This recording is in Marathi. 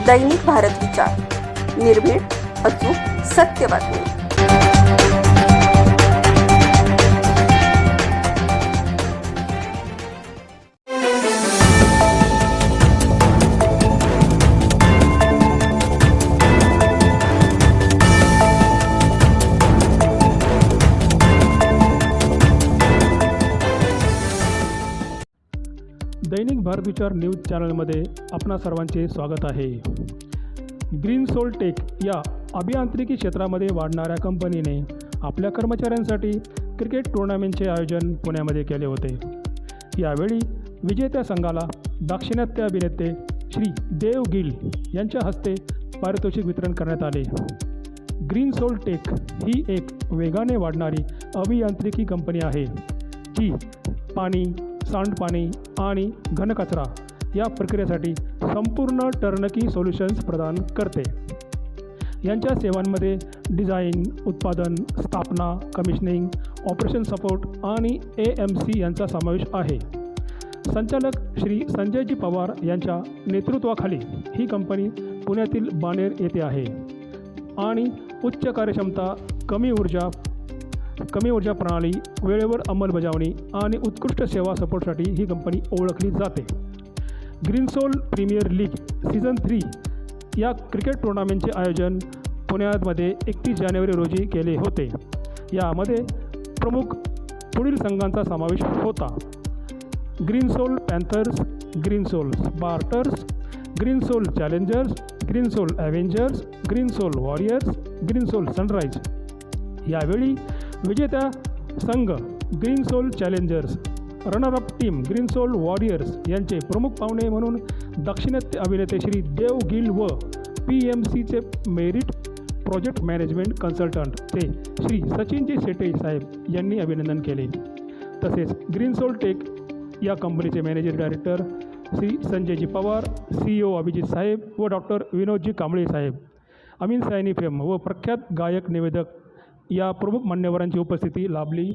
दैनिक भारत विचार, निर्भीड अचूक सत्य बातमी. दैनिक भारत विचार न्यूज चॅनलमध्ये आपणा सर्वांचे स्वागत आहे. ग्रीनसोल टेक या अभियांत्रिकी क्षेत्रामध्ये वाढणाऱ्या कंपनीने आपल्या कर्मचाऱ्यांसाठी क्रिकेट टुर्नामेंटचे आयोजन पुण्यामध्ये केले होते. यावेळी विजेत्या संघाला दाक्षिणात्य अभिनेते श्री देव गिल यांच्या हस्ते पारितोषिक वितरण करण्यात आले. ग्रीनसोल टेक ही एक वेगाने वाढणारी अभियांत्रिकी कंपनी आहे जी पाणी, सांडपाणी आणि घनकचरा या प्रक्रियेसाठी संपूर्ण टर्नकी सोल्युशन्स प्रदान करते. यांच्या सेवांमध्ये डिझाईन, उत्पादन, स्थापना, कमिशनिंग, ऑपरेशन सपोर्ट आणि AMC यांचा समावेश आहे. संचालक श्री संजयजी पवार यांच्या नेतृत्वाखाली ही कंपनी पुण्यातील बाणेर येथे आहे आणि उच्च कार्यक्षमता, कमी ऊर्जा प्रणाली, वेळेवर अंमलबजावणी आणि उत्कृष्ट सेवा सपोर्टसाठी ही कंपनी ओळखली जाते. ग्रीनसोल प्रीमियर लीग सीझन 3 या क्रिकेट टुर्नामेंटचे आयोजन पुण्यामध्ये 31 जानेवारी रोजी केले होते. यामध्ये प्रमुख पुढील संघांचा समावेश होता: Greensole Panthers, Greensole Spartans, Greensole Challengers, Greensole Avengers, Greensole Warriors, Greensole Sunrise. यावेळी विजेत्या संघ Greensole Challengers, runner up team Greensole Warriors यांचे प्रमुख पाहुणे म्हणून दाक्षिणात्य अभिनेते श्री देव गिल व PMCचे मेरिट प्रोजेक्ट मॅनेजमेंट कन्सल्टंट ते श्री सचिनजी शेटे साहेब यांनी अभिनंदन केले. तसेच ग्रीनसोल टेक या कंपनीचे managing director Shri Sanjayji Pawar, CEO Abhijit साहेब व डॉक्टर विनोदजी कांबळे साहेब, अमीन सायनी फेम व प्रख्यात गायक निवेदक या प्रमुख मान्यवरांची उपस्थिती लाभली.